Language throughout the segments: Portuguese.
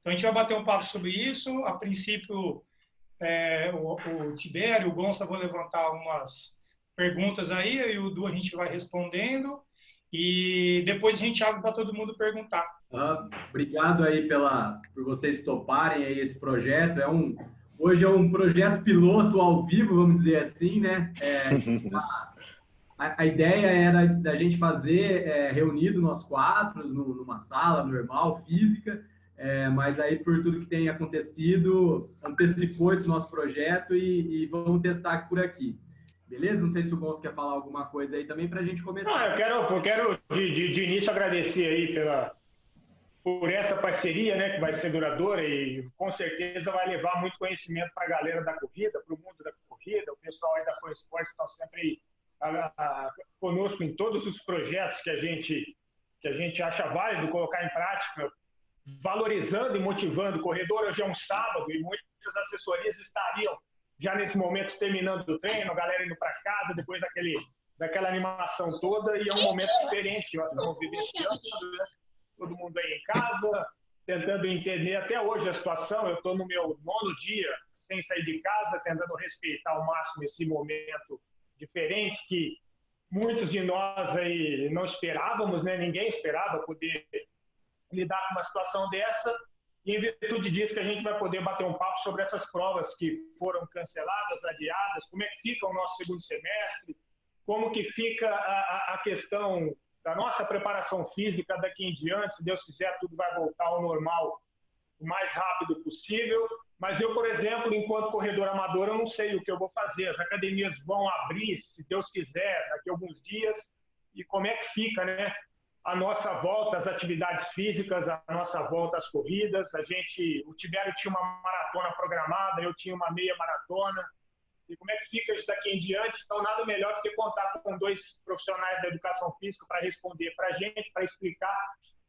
Então, a gente vai bater um papo sobre isso. A princípio, o Tibério, o Gonça, vou levantar algumas perguntas aí, e o Du a gente vai respondendo. E depois a gente abre para todo mundo perguntar. Obrigado aí por vocês toparem aí esse projeto. Hoje é um projeto piloto ao vivo, vamos dizer assim, né? A ideia era da gente fazer reunido nós quatro, numa sala normal, física, mas aí por tudo que tem acontecido, antecipou esse nosso projeto e vamos testar por aqui. Beleza? Não sei se o Gonçalo quer falar alguma coisa aí também para a gente começar. Não, eu quero de início agradecer aí por essa parceria, né, que vai ser duradoura e com certeza vai levar muito conhecimento para a galera da corrida, para o mundo da corrida. O pessoal aí da Fan Sports está sempre conosco em todos os projetos que a gente acha válido colocar em prática, valorizando e motivando o corredor. Hoje é um sábado e muitas assessorias estariam já nesse momento terminando o treino, a galera indo para casa depois daquela animação toda, e é um momento diferente que nós estamos vivenciando, né? Todo mundo aí em casa, tentando entender até hoje a situação. Eu estou no meu 9º dia sem sair de casa, tentando respeitar ao máximo esse momento diferente que muitos de nós aí não esperávamos, né? Ninguém esperava poder lidar com uma situação dessa. E em virtude disso que a gente vai poder bater um papo sobre essas provas que foram canceladas, adiadas, como é que fica o nosso segundo semestre, como que fica a questão da nossa preparação física daqui em diante. Se Deus quiser, tudo vai voltar ao normal o mais rápido possível. Mas eu, por exemplo, enquanto corredor amador, eu não sei o que eu vou fazer. As academias vão abrir, se Deus quiser, daqui a alguns dias. E como é que fica, né? A nossa volta às atividades físicas, a nossa volta às corridas. O Tibério tinha uma maratona programada, eu tinha uma meia maratona. E como é que fica isso daqui em diante? Então, nada melhor do que contar com 2 profissionais da educação física para responder para a gente, para explicar,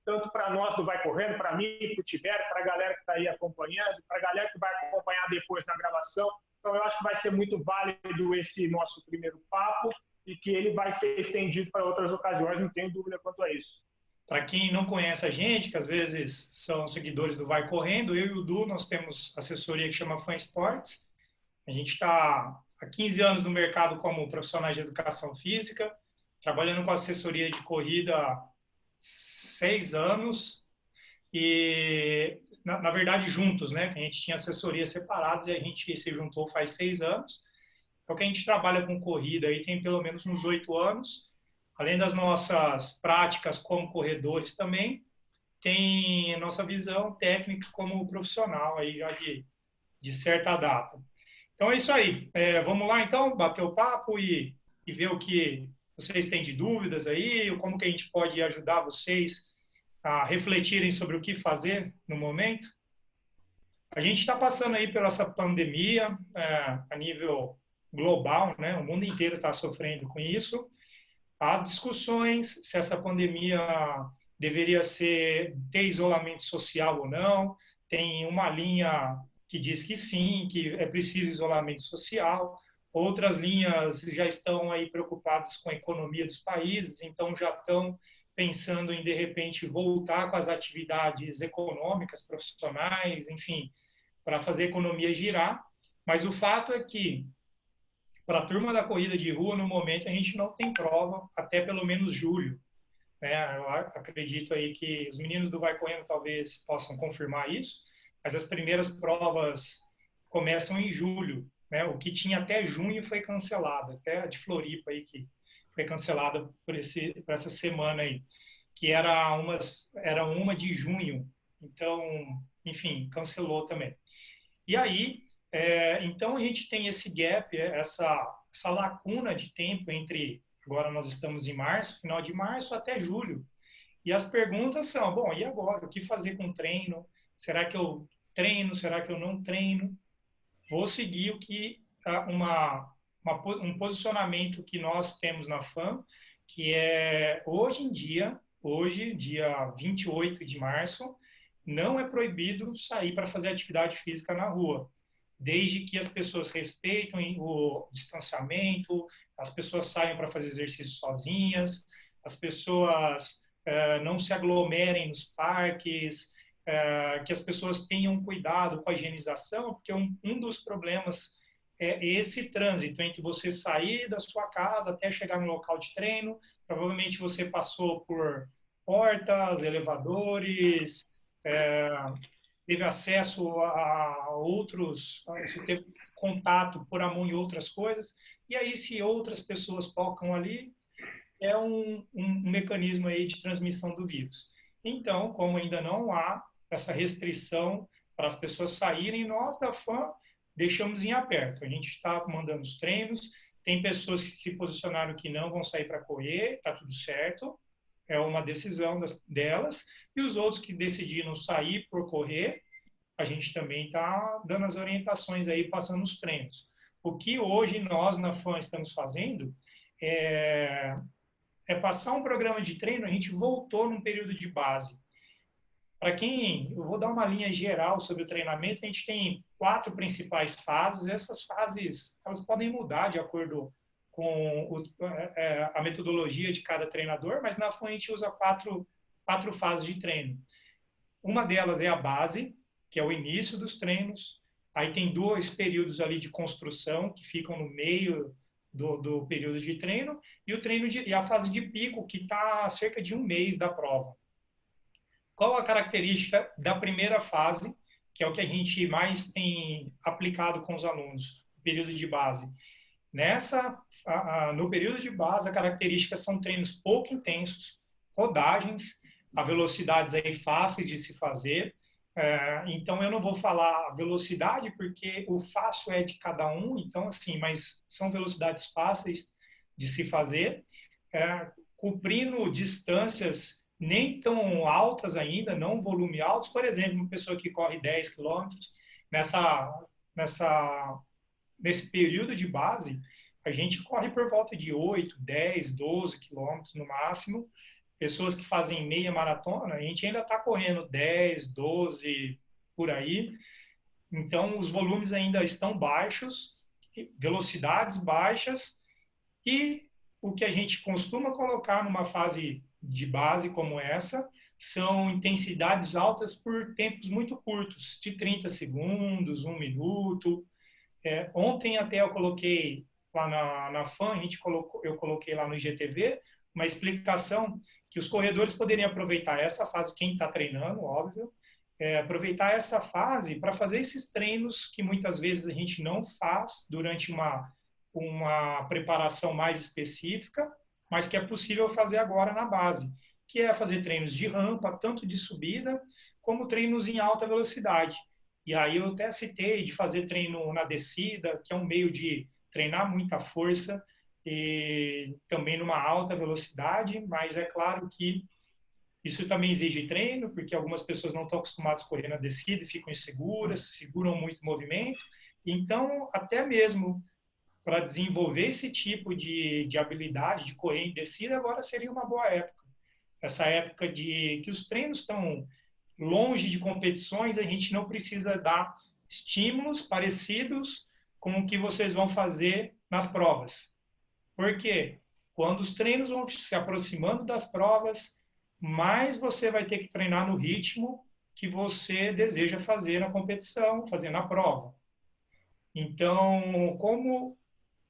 tanto para nós do Vai Correndo, para mim, para o Tibério, para a galera que está aí acompanhando, para a galera que vai acompanhar depois na gravação. Então, eu acho que vai ser muito válido esse nosso primeiro papo e que ele vai ser estendido para outras ocasiões, não tenho dúvida quanto a isso. Para quem não conhece a gente, que às vezes são seguidores do Vai Correndo, eu e o Du, nós temos assessoria que chama Fan Sports. A gente está há 15 anos no mercado como profissionais de educação física, trabalhando com assessoria de corrida há 6 anos, e, na verdade, juntos, né? A gente tinha assessorias separadas e a gente se juntou faz 6 anos. Então, que a gente trabalha com corrida aí tem pelo menos uns 8 anos. Além das nossas práticas como corredores também, tem a nossa visão técnica como profissional aí já de certa data. Então é isso aí. Vamos lá então, bater o papo e ver o que vocês têm de dúvidas aí, como que a gente pode ajudar vocês a refletirem sobre o que fazer no momento. A gente está passando aí por essa pandemia a nível global, né? O mundo inteiro está sofrendo com isso. Há discussões se essa pandemia deveria ter isolamento social ou não. Tem uma linha que diz que sim, que é preciso isolamento social. Outras linhas já estão aí preocupadas com a economia dos países, então já estão pensando em, de repente, voltar com as atividades econômicas, profissionais, enfim, para fazer a economia girar. Mas o fato é que, para a turma da corrida de rua, no momento, a gente não tem prova até pelo menos julho. Né? Eu acredito aí que os meninos do Vai Correndo talvez possam confirmar isso, mas as primeiras provas começam em julho. Né? O que tinha até junho foi cancelado, até a de Floripa aí que foi cancelada por essa semana aí, que era uma de junho. Então, enfim, cancelou também. E aí, então a gente tem esse gap, essa lacuna de tempo entre, agora nós estamos em março, final de março até julho. E as perguntas são, bom, e agora? O que fazer com o treino? Será que eu treino? Será que eu não treino? Vou seguir um posicionamento que nós temos na FAM, que é hoje, dia 28 de março, não é proibido sair para fazer atividade física na rua, desde que as pessoas respeitem o distanciamento, as pessoas saiam para fazer exercício sozinhas, as pessoas não se aglomerem nos parques, que as pessoas tenham cuidado com a higienização, porque um dos problemas é esse trânsito entre você sair da sua casa até chegar no local de treino. Provavelmente você passou por portas, elevadores, teve acesso a outros, você teve contato por a mão em outras coisas, e aí se outras pessoas tocam ali, é um mecanismo aí de transmissão do vírus. Então, como ainda não há essa restrição para as pessoas saírem, nós da FAM deixamos em aberto. A gente está mandando os treinos, tem pessoas que se posicionaram que não vão sair para correr, está tudo certo, é uma decisão delas, e os outros que decidiram sair por correr, a gente também está dando as orientações aí, passando os treinos. O que hoje nós na FAM estamos fazendo é passar um programa de treino. A gente voltou num período de base. Para quem, eu vou dar uma linha geral sobre o treinamento, a gente tem 4 principais fases. Essas fases, elas podem mudar de acordo com a metodologia de cada treinador, mas na FAM a gente usa quatro fases de treino. Uma delas é a base, que é o início dos treinos. Aí tem 2 períodos ali de construção, que ficam no meio do período de treino, e a fase de pico, que está a cerca de 1 mês da prova. Qual a característica da primeira fase, que é o que a gente mais tem aplicado com os alunos, o período de base? No período de base, a característica são treinos pouco intensos, rodagens, a velocidades aí fáceis de se fazer. Então, eu não vou falar velocidade, porque o fácil é de cada um, então, assim, mas são velocidades fáceis de se fazer, cumprindo distâncias nem tão altas ainda, não volume altos. Por exemplo, uma pessoa que corre 10 quilômetros, nesse período de base, a gente corre por volta de 8, 10, 12 quilômetros no máximo. Pessoas que fazem meia maratona, a gente ainda está correndo 10, 12, por aí. Então, os volumes ainda estão baixos, velocidades baixas, e o que a gente costuma colocar numa fase de base como essa são intensidades altas por tempos muito curtos, de 30 segundos, 1 minuto. Ontem até eu coloquei lá na FAM, eu coloquei lá no IGTV uma explicação que os corredores poderiam aproveitar essa fase, quem está treinando, óbvio, aproveitar essa fase para fazer esses treinos que muitas vezes a gente não faz durante uma preparação mais específica, mas que é possível fazer agora na base, que é fazer treinos de rampa, tanto de subida, como treinos em alta velocidade. E aí eu até citei de fazer treino na descida, que é um meio de treinar muita força, e também numa alta velocidade, mas é claro que isso também exige treino, porque algumas pessoas não estão acostumadas a correr na descida e ficam inseguras, seguram muito o movimento. Então, até mesmo para desenvolver esse tipo de habilidade de correr em descida, agora seria uma boa época. Essa época de que os treinos estão longe de competições, a gente não precisa dar estímulos parecidos com o que vocês vão fazer nas provas. Por quê? Quando os treinos vão se aproximando das provas, mais você vai ter que treinar no ritmo que você deseja fazer na competição, fazer na prova. Então, como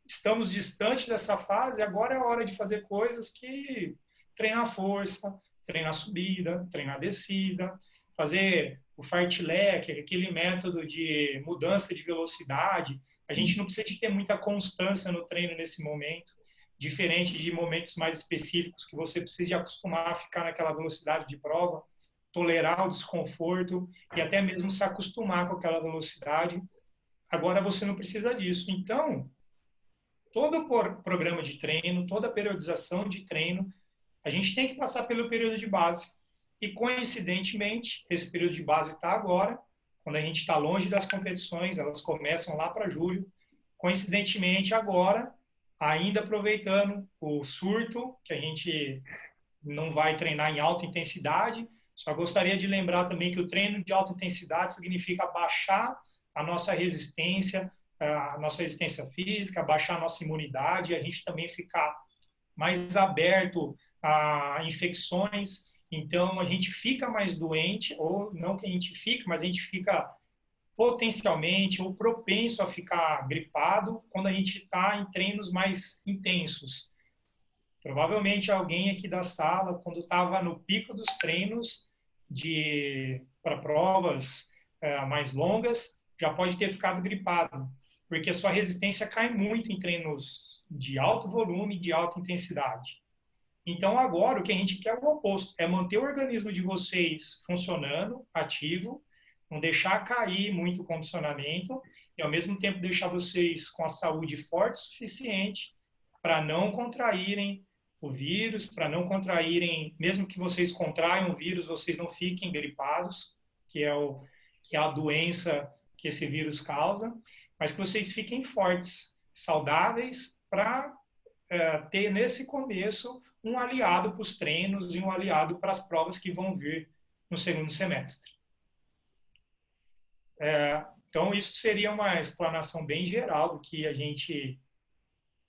estamos distantes dessa fase, agora é a hora de fazer coisas que treinar força, treinar subida, treinar descida, fazer o fartlek, aquele método de mudança de velocidade. A gente não precisa de ter muita constância no treino nesse momento, diferente de momentos mais específicos que você precisa acostumar a ficar naquela velocidade de prova, tolerar o desconforto e até mesmo se acostumar com aquela velocidade. Agora você não precisa disso. Então, todo o programa de treino, toda a periodização de treino, a gente tem que passar pelo período de base. E, coincidentemente, esse período de base está agora, quando a gente está longe das competições, elas começam lá para julho. Coincidentemente, agora, ainda aproveitando o surto, que a gente não vai treinar em alta intensidade, só gostaria de lembrar também que o treino de alta intensidade significa baixar a nossa resistência física, baixar a nossa imunidade, a gente também ficar mais aberto a infecções. Então, a gente fica mais doente, ou não que a gente fique, mas a gente fica potencialmente ou propenso a ficar gripado quando a gente está em treinos mais intensos. Provavelmente alguém aqui da sala, quando estava no pico dos treinos para provas mais longas, já pode ter ficado gripado, porque a sua resistência cai muito em treinos de alto volume, de alta intensidade. Então, agora, o que a gente quer é o oposto, é manter o organismo de vocês funcionando, ativo, não deixar cair muito o condicionamento e, ao mesmo tempo, deixar vocês com a saúde forte o suficiente para não contraírem o vírus, para não contraírem, mesmo que vocês contraiam o vírus, vocês não fiquem gripados, que é a doença que esse vírus causa, mas que vocês fiquem fortes, saudáveis, para ter nesse começo um aliado para os treinos e um aliado para as provas que vão vir no segundo semestre. Então, isso seria uma explanação bem geral do que a gente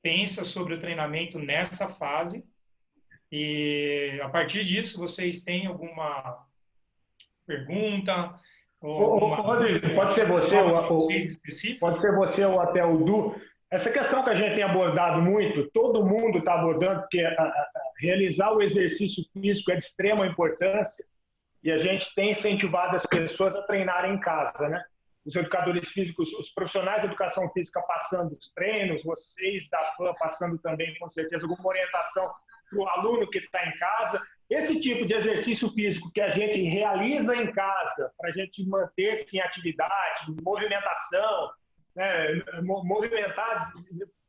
pensa sobre o treinamento nessa fase. E, a partir disso, vocês têm alguma pergunta? Rodrigo, pode ser você ou até o Du. Essa questão que a gente tem abordado muito, todo mundo está abordando, porque realizar o exercício físico é de extrema importância e a gente tem incentivado as pessoas a treinarem em casa, né? Os educadores físicos, os profissionais de educação física passando os treinos, vocês da FAM passando também, com certeza, alguma orientação para o aluno que está em casa. Esse tipo de exercício físico que a gente realiza em casa, para a gente manter-se em atividade, movimentação, né, movimentar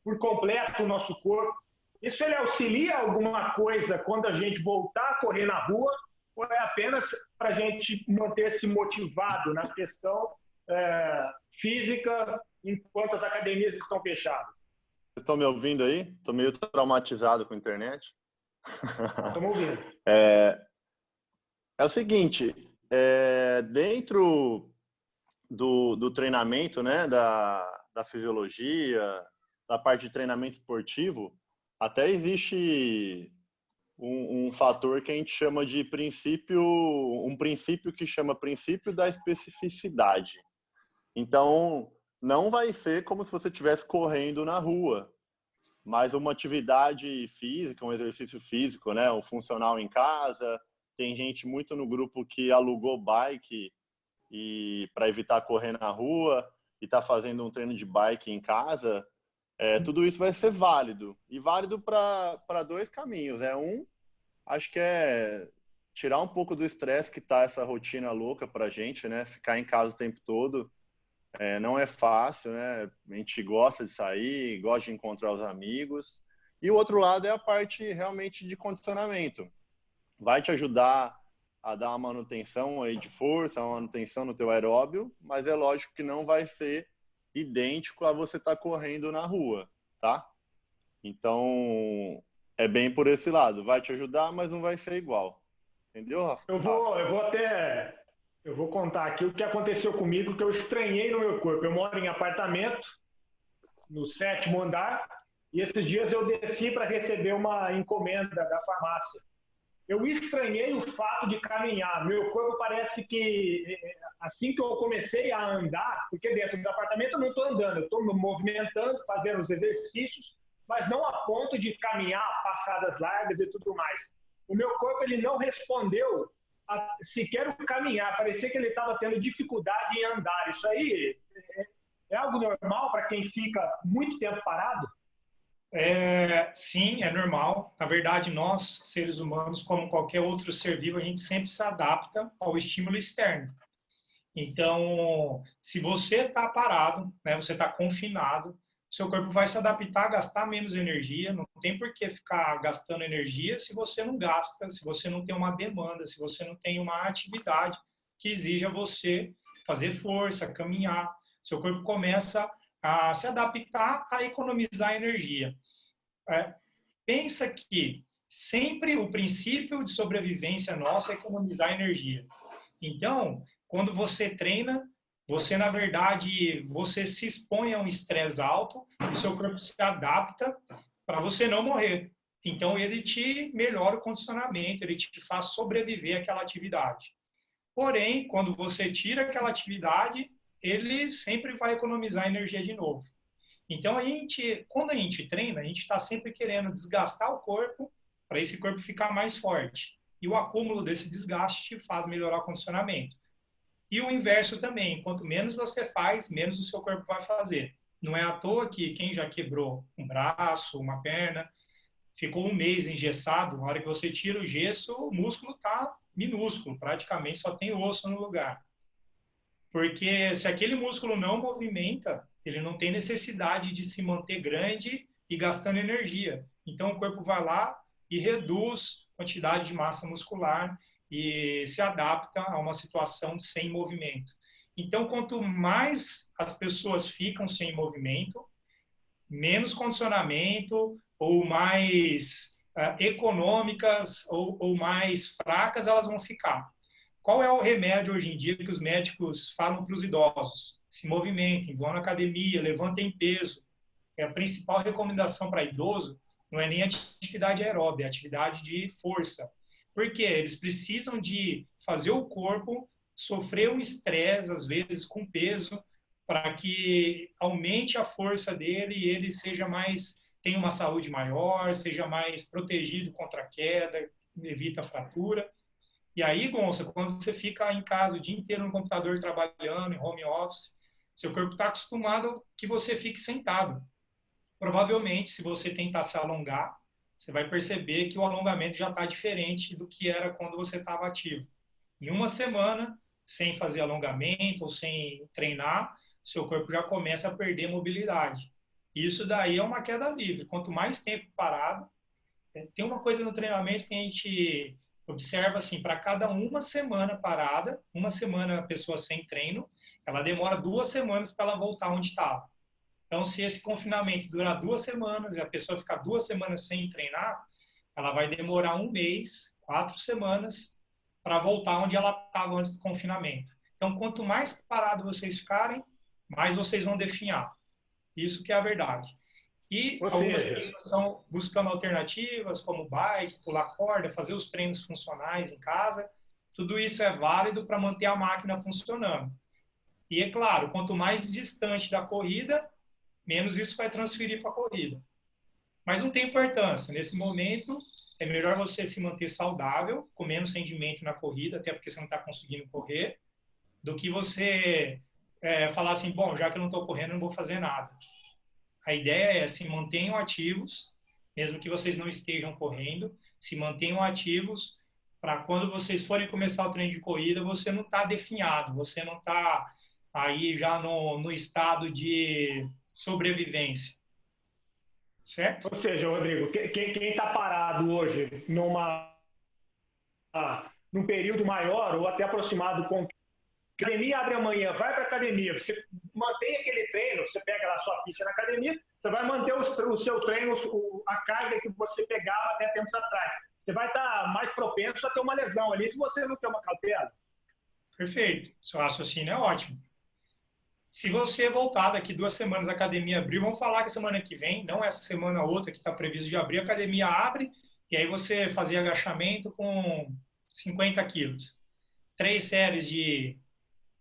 por completo o nosso corpo, isso ele auxilia alguma coisa quando a gente voltar a correr na rua ou é apenas para a gente manter-se motivado na questão física enquanto as academias estão fechadas? Vocês estão me ouvindo aí? Estou meio traumatizado com a internet. Estamos ouvindo. É o seguinte, dentro do treinamento, né, da fisiologia, da parte de treinamento esportivo, até existe um fator que a gente chama de princípio que chama princípio da especificidade. Então, não vai ser como se você estivesse correndo na rua, mas uma atividade física, um exercício físico, né, um funcional em casa. Tem gente muito no grupo que alugou bike e para evitar correr na rua e está fazendo um treino de bike em casa. Tudo isso vai ser válido. E válido para dois caminhos. Acho que é tirar um pouco do estresse que está essa rotina louca para a gente, né? Ficar em casa o tempo todo não é fácil, né? A gente gosta de sair, gosta de encontrar os amigos. E o outro lado é a parte realmente de condicionamento. Vai te ajudar a dar uma manutenção aí de força, uma manutenção no teu aeróbio, mas é lógico que não vai ser idêntico a você estar correndo na rua, tá? Então, é bem por esse lado. Vai te ajudar, mas não vai ser igual. Entendeu, Rafa? Eu vou contar aqui o que aconteceu comigo, que eu estranhei no meu corpo. Eu moro em apartamento, no 7º andar, e esses dias eu desci para receber uma encomenda da farmácia. Eu estranhei o fato de caminhar. Meu corpo parece que, assim que eu comecei a andar, porque dentro do apartamento eu não estou andando, eu estou me movimentando, fazendo os exercícios, mas não a ponto de caminhar passadas largas e tudo mais. O meu corpo ele não respondeu a sequer caminhar. Parecia que ele estava tendo dificuldade em andar. Isso aí é algo normal para quem fica muito tempo parado? Sim, é normal. Na verdade, nós, seres humanos, como qualquer outro ser vivo, a gente sempre se adapta ao estímulo externo. Então, se você está parado, né, você está confinado, seu corpo vai se adaptar a gastar menos energia. Não tem por que ficar gastando energia se você não gasta, se você não tem uma demanda, se você não tem uma atividade que exija você fazer força, caminhar. Seu corpo começa a se adaptar a economizar energia. Pensa que sempre o princípio de sobrevivência nosso é economizar energia. Então, quando você treina, você, na verdade, você se expõe a um estresse alto e seu corpo se adapta para você não morrer. Então, ele te melhora o condicionamento, ele te faz sobreviver àquela atividade. Porém, quando você tira aquela atividade, ele sempre vai economizar energia de novo. Então, quando a gente treina, a gente está sempre querendo desgastar o corpo para esse corpo ficar mais forte. E o acúmulo desse desgaste faz melhorar o condicionamento. E o inverso também, quanto menos você faz, menos o seu corpo vai fazer. Não é à toa que quem já quebrou um braço, uma perna, ficou um mês engessado, na hora que você tira o gesso, o músculo está minúsculo, praticamente só tem osso no lugar. Porque se aquele músculo não movimenta, ele não tem necessidade de se manter grande e gastando energia. Então o corpo vai lá e reduz a quantidade de massa muscular e se adapta a uma situação sem movimento. Então, quanto mais as pessoas ficam sem movimento, menos condicionamento ou mais econômicas ou mais fracas elas vão ficar. Qual é o remédio hoje em dia que os médicos falam para os idosos? Se movimentem, vão na academia, levantem peso. A principal recomendação para idoso não é nem atividade aeróbica, é atividade de força. Por quê? Eles precisam de fazer o corpo sofrer um estresse, às vezes, com peso, para que aumente a força dele e ele tenha uma saúde maior, seja mais protegido contra a queda, evita a fratura. E aí, Gonça, quando você fica em casa o dia inteiro no computador trabalhando, em home office, seu corpo está acostumado que você fique sentado. Provavelmente, se você tentar se alongar, você vai perceber que o alongamento já está diferente do que era quando você estava ativo. Em uma semana, sem fazer alongamento ou sem treinar, seu corpo já começa a perder mobilidade. Isso daí é uma queda livre. Quanto mais tempo parado, tem uma coisa no treinamento que a gente observa assim, para cada uma semana parada, uma semana a pessoa sem treino, ela demora 2 semanas para ela voltar onde estava. Então, se esse confinamento durar 2 semanas e a pessoa ficar 2 semanas sem treinar, ela vai demorar 1 mês, 4 semanas, para voltar onde ela estava antes do confinamento. Então, quanto mais parado vocês ficarem, mais vocês vão definhar. Isso que é a verdade. E algumas pessoas estão buscando alternativas, como bike, pular corda, fazer os treinos funcionais em casa. Tudo isso é válido para manter a máquina funcionando. E, é claro, quanto mais distante da corrida, menos isso vai transferir para a corrida. Mas não tem importância. Nesse momento, é melhor você se manter saudável, com menos rendimento na corrida, até porque você não está conseguindo correr, do que você falar assim, bom, já que eu não estou correndo, não vou fazer nada. A ideia é se mantenham ativos, mesmo que vocês não estejam correndo, se mantenham ativos para quando vocês forem começar o treino de corrida, você não está definhado, você não está aí já no estado de sobrevivência. Certo? Ou seja, Rodrigo, quem está parado hoje num período maior ou até aproximado com academia, abre amanhã, vai para a academia, você mantém aquele treino, você pega lá a sua ficha na academia, você vai manter o seu treino, a carga que você pegava até tempos atrás. Você vai estar mais propenso a ter uma lesão ali se você não ter uma cautela. Perfeito. Seu raciocínio é ótimo. Se você voltar daqui 2 semanas, a academia abriu, vamos falar que a semana que vem, não essa semana, a outra que está previsto de abrir, a academia abre e aí você fazia agachamento com 50 quilos. 3 séries de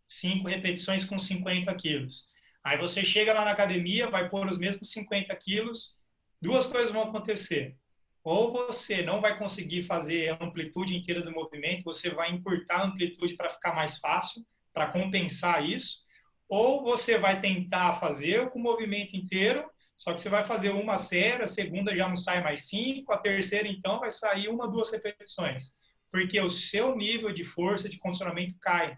5 repetições com 50 quilos. Aí você chega lá na academia, vai pôr os mesmos 50 quilos, 2 coisas vão acontecer. Ou você não vai conseguir fazer a amplitude inteira do movimento, você vai encurtar a amplitude para ficar mais fácil, para compensar isso, ou você vai tentar fazer com o movimento inteiro, só que você vai fazer uma série, a segunda já não sai mais 5, a terceira então vai sair 1, 2 repetições, porque o seu nível de força, de condicionamento cai.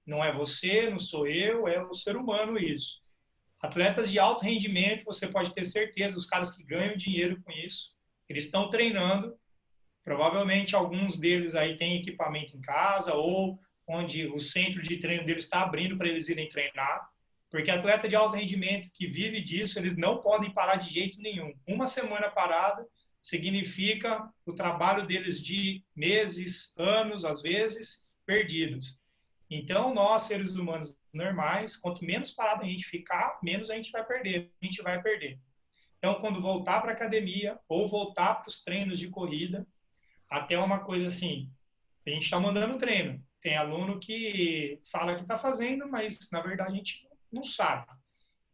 Não é você, não sou eu, é o ser humano isso. Atletas de alto rendimento, você pode ter certeza, os caras que ganham dinheiro com isso, eles estão treinando, provavelmente alguns deles aí têm equipamento em casa ou onde o centro de treino deles está abrindo para eles irem treinar, porque atleta de alto rendimento que vive disso, eles não podem parar de jeito nenhum. Uma semana parada significa o trabalho deles de meses, anos, às vezes, perdidos. Então, nós, seres humanos normais, quanto menos parado a gente ficar, menos a gente vai perder. Então, quando voltar para a academia ou voltar para os treinos de corrida, até uma coisa assim, a gente está mandando treino. Tem aluno que fala que está fazendo, mas na verdade a gente não sabe.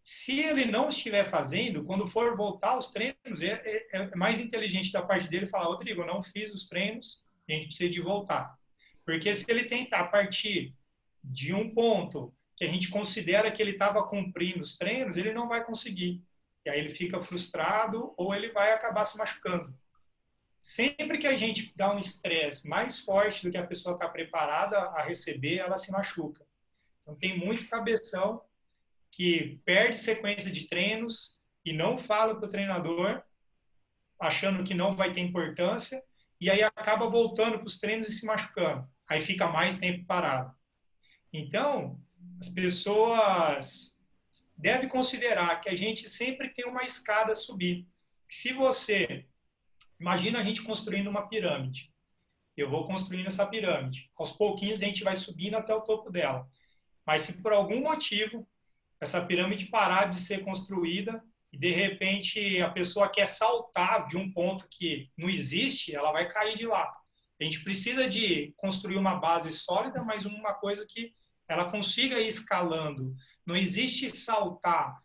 Se ele não estiver fazendo, quando for voltar aos treinos, é mais inteligente da parte dele falar, Rodrigo, eu não fiz os treinos, a gente precisa de voltar. Porque se ele tentar partir de um ponto que a gente considera que ele estava cumprindo os treinos, ele não vai conseguir. E aí ele fica frustrado ou ele vai acabar se machucando. Sempre que a gente dá um estresse mais forte do que a pessoa está preparada a receber, ela se machuca. Então tem muito cabeção que perde sequência de treinos e não fala para o treinador, achando que não vai ter importância, e aí acaba voltando para os treinos e se machucando. Aí fica mais tempo parado. Então, as pessoas devem considerar que a gente sempre tem uma escada a subir. Se você... Imagina a gente construindo uma pirâmide. Eu vou construindo essa pirâmide. Aos pouquinhos a gente vai subindo até o topo dela. Mas se por algum motivo essa pirâmide parar de ser construída e de repente a pessoa quer saltar de um ponto que não existe, ela vai cair de lá. A gente precisa de construir uma base sólida, mas uma coisa que ela consiga ir escalando. Não existe saltar,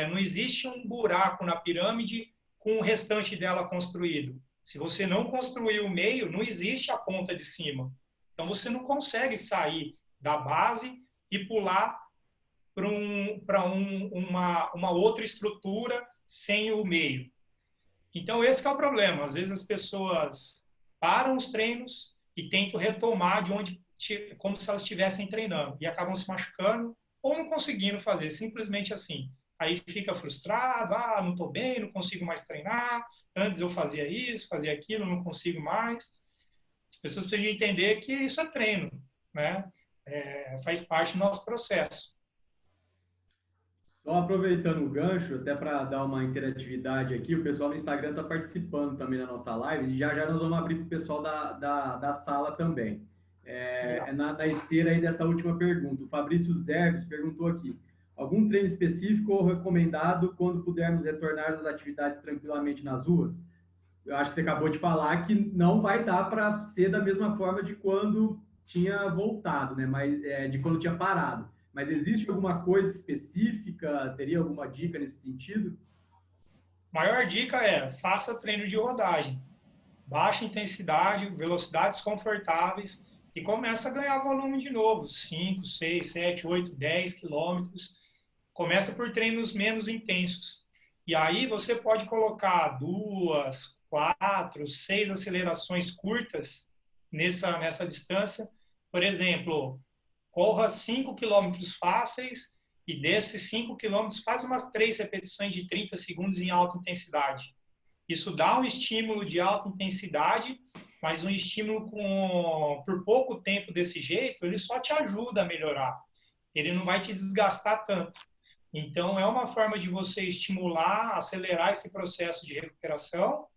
não existe um buraco na pirâmide com o restante dela construído. Se você não construir o meio, não existe a ponta de cima. Então você não consegue sair da base e pular para uma outra estrutura sem o meio. Então esse que é o problema. Às vezes as pessoas param os treinos e tentam retomar de onde, como se elas estivessem treinando, e acabam se machucando ou não conseguindo fazer, simplesmente assim. Aí fica frustrado, não estou bem, não consigo mais treinar, antes eu fazia isso, fazia aquilo, não consigo mais. As pessoas precisam entender que isso é treino, né? Faz parte do nosso processo. Só aproveitando o gancho, até para dar uma interatividade aqui, o pessoal no Instagram está participando também da nossa live, e já nós vamos abrir para o pessoal da sala também. Na esteira aí dessa última pergunta, o Fabrício Zerves perguntou aqui, algum treino específico ou recomendado quando pudermos retornar às atividades tranquilamente nas ruas? Eu acho que você acabou de falar que não vai dar para ser da mesma forma de quando tinha voltado, né? Mas de quando tinha parado. Mas existe alguma coisa específica? Teria alguma dica nesse sentido? Maior dica faça treino de rodagem. Baixa intensidade, velocidades confortáveis e começa a ganhar volume de novo. 5, 6, 7, 8, 10 quilômetros. Começa por treinos menos intensos. E aí você pode colocar 2, 4, 6 acelerações curtas nessa distância. Por exemplo, corra 5 quilômetros fáceis e desses 5 quilômetros faz umas 3 repetições de 30 segundos em alta intensidade. Isso dá um estímulo de alta intensidade, mas um estímulo por pouco tempo desse jeito, ele só te ajuda a melhorar. Ele não vai te desgastar tanto. Então, é uma forma de você estimular, acelerar esse processo de recuperação,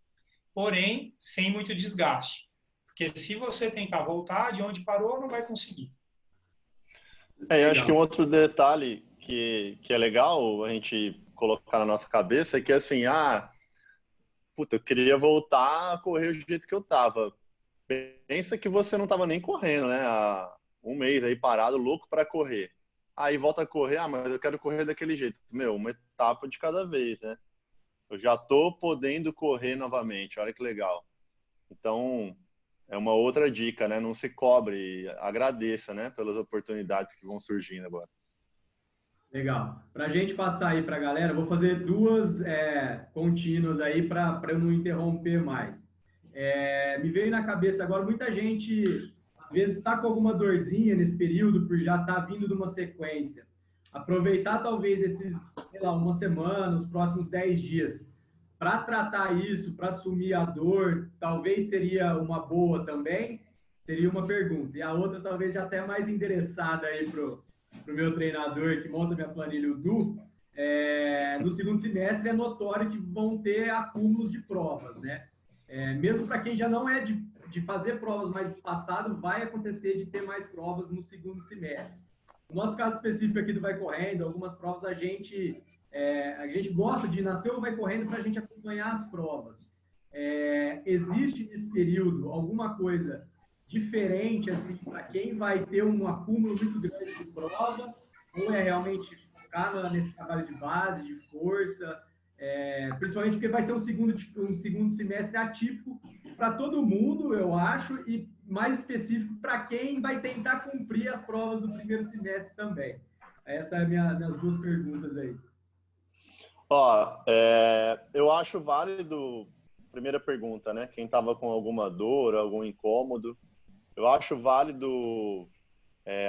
porém, sem muito desgaste. Porque se você tentar voltar de onde parou, não vai conseguir. Eu acho que um outro detalhe que é legal a gente colocar na nossa cabeça é que, assim, eu queria voltar a correr do jeito que eu tava. Pensa que você não tava nem correndo, né? Há um mês aí parado, louco para correr. Aí volta a correr, mas eu quero correr daquele jeito. Uma etapa de cada vez, né? Eu já tô podendo correr novamente, olha que legal. Então, é uma outra dica, né? Não se cobre, agradeça, né? Pelas oportunidades que vão surgindo agora. Legal. Para a gente passar aí para a galera, vou fazer 2 contínuas aí para eu não interromper mais. Me veio na cabeça agora, muita gente às vezes está com alguma dorzinha nesse período por já estar vindo de uma sequência. Aproveitar talvez esses, uma semana, os próximos 10 dias, para tratar isso, para assumir a dor, talvez seria uma boa também? Seria uma pergunta. E a outra talvez já até mais endereçada aí para o meu treinador que monta minha planilha, o Du. No segundo semestre é notório que vão ter acúmulos de provas, né? Mesmo para quem já não é de fazer provas mais espaçado, vai acontecer de ter mais provas no segundo semestre. No nosso caso específico aqui do Vai Correndo, algumas provas a gente a gente gosta de nascer ou vai correndo para a gente acompanhar as provas. Existe nesse período alguma coisa diferente assim, para quem vai ter um acúmulo muito grande de prova, ou é realmente focar nesse trabalho de base, de força, principalmente porque vai ser um segundo semestre atípico para todo mundo, eu acho, e mais específico para quem vai tentar cumprir as provas do primeiro semestre também. Essa é minhas duas perguntas aí. Ó, eu acho válido, primeira pergunta, né? Quem estava com alguma dor, algum incômodo, eu acho válido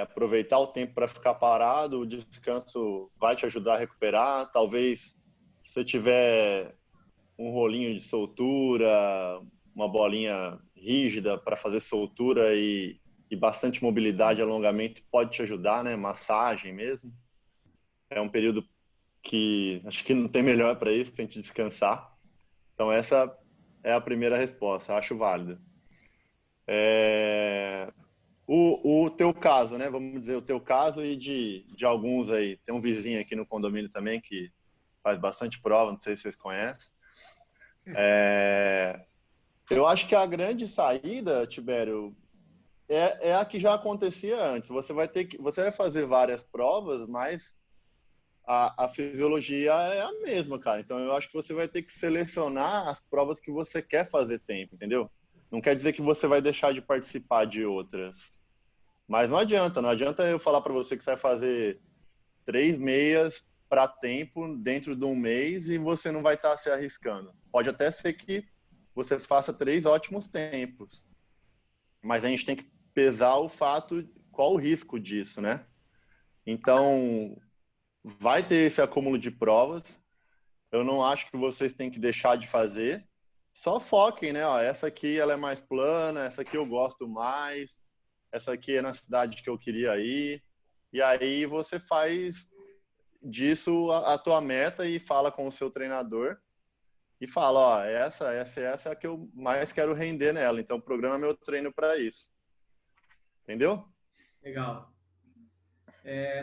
aproveitar o tempo para ficar parado, o descanso vai te ajudar a recuperar. Talvez, se você tiver um rolinho de soltura, uma bolinha rígida para fazer soltura e bastante mobilidade e alongamento, pode te ajudar, né? Massagem mesmo. É um período que acho que não tem melhor para isso, para a gente descansar. Então, essa é a primeira resposta, acho válida. O teu caso, né? Vamos dizer, o teu caso e de alguns aí. Tem um vizinho aqui no condomínio também que faz bastante prova, não sei se vocês conhecem. Eu acho que a grande saída, Tibério, é a que já acontecia antes. Você vai fazer várias provas, mas a fisiologia é a mesma, cara. Então, eu acho que você vai ter que selecionar as provas que você quer fazer tempo, entendeu? Não quer dizer que você vai deixar de participar de outras. Mas não adianta eu falar para você que você vai fazer 3 meias para tempo dentro de um mês e você não vai estar se arriscando. Pode até ser que você faça 3 ótimos tempos. Mas a gente tem que pesar o fato, qual o risco disso, né? Então, vai ter esse acúmulo de provas. Eu não acho que vocês têm que deixar de fazer. Só foquem, né? Ó, essa aqui ela é mais plana, essa aqui eu gosto mais, essa aqui é na cidade que eu queria ir. E aí você faz disso a tua meta e fala com o seu treinador e fala, ó, essa é a que eu mais quero render nela. Então, programa meu treino para isso. Entendeu? Legal.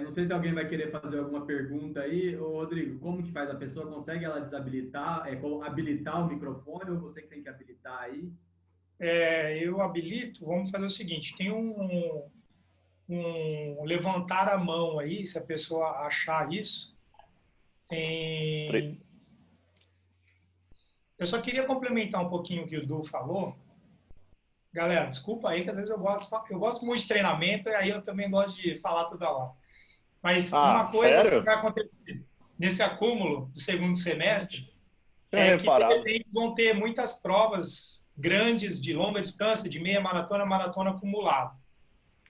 Não sei se alguém vai querer fazer alguma pergunta aí. Ô, Rodrigo, como que faz? A pessoa consegue ela desabilitar, habilitar o microfone ou você que tem que habilitar aí? Eu habilito, vamos fazer o seguinte, tem um levantar a mão aí, se a pessoa achar isso. Eu só queria complementar um pouquinho o que o Du falou. Galera, desculpa aí que às vezes eu gosto muito de treinamento e aí eu também gosto de falar toda hora. Mas uma coisa que sério? vai acontecer nesse acúmulo do segundo semestre É que, de reparado. repente, vão ter muitas provas grandes de longa distância, de meia maratona, maratona acumulada.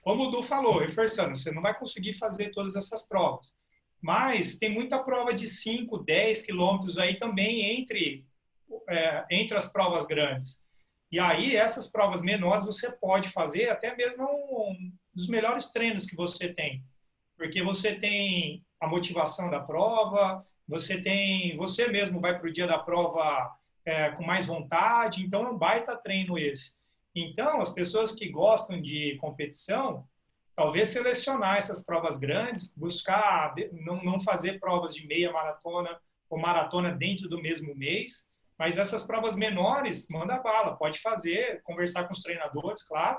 Como o Du falou, reforçando, você não vai conseguir fazer todas essas provas. Mas tem muita prova de 5, 10 quilômetros aí também entre as provas grandes. E aí, essas provas menores você pode fazer até mesmo um dos melhores treinos que você tem. Porque você tem a motivação da prova, você mesmo vai para o dia da prova com mais vontade, então é um baita treino esse. Então, as pessoas que gostam de competição, talvez selecionar essas provas grandes, buscar não fazer provas de meia maratona ou maratona dentro do mesmo mês, mas essas provas menores, manda bala, pode fazer, conversar com os treinadores, claro,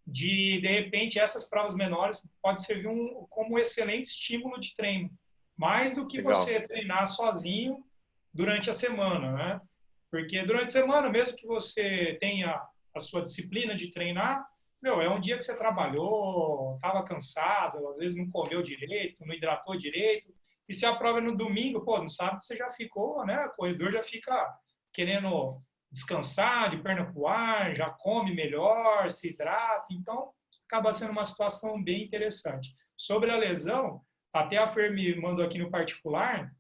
de repente, essas provas menores pode servir como um excelente estímulo de treino, mais do que Legal. você treinar sozinho durante a semana, né? Porque durante a semana, mesmo que você tenha a sua disciplina de treinar, é um dia que você trabalhou, estava cansado, às vezes não comeu direito, não hidratou direito, e se a prova é no domingo, no sábado você já ficou, né? O corredor já fica querendo descansar, de perna para o ar, já come melhor, se hidrata, então acaba sendo uma situação bem interessante. Sobre a lesão, até a Fer me mandou aqui no particular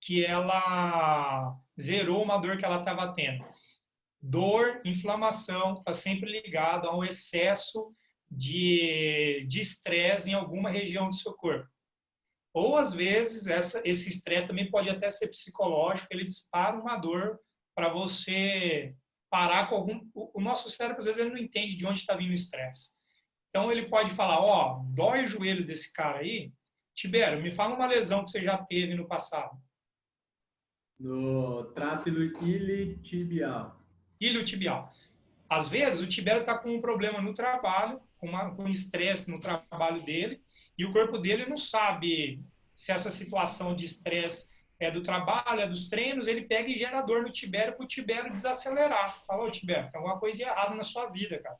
que ela zerou uma dor que ela estava tendo. Dor, inflamação, está sempre ligado a um excesso de estresse em alguma região do seu corpo. Ou, às vezes, esse estresse também pode até ser psicológico, ele dispara uma dor para você parar com algum... O nosso cérebro, às vezes, ele não entende de onde está vindo o estresse. Então, ele pode falar, dói o joelho desse cara aí? Tibério, me fala uma lesão que você já teve no passado. No tráfilo iliotibial. Iliotibial. Às vezes, o tibério está com um problema no trabalho, com estresse no trabalho dele, e o corpo dele não sabe se essa situação de estresse é do trabalho, é dos treinos, ele pega e gera dor no tibério para o tibério desacelerar. Fala, ô tibério, tem alguma coisa de errado na sua vida, cara.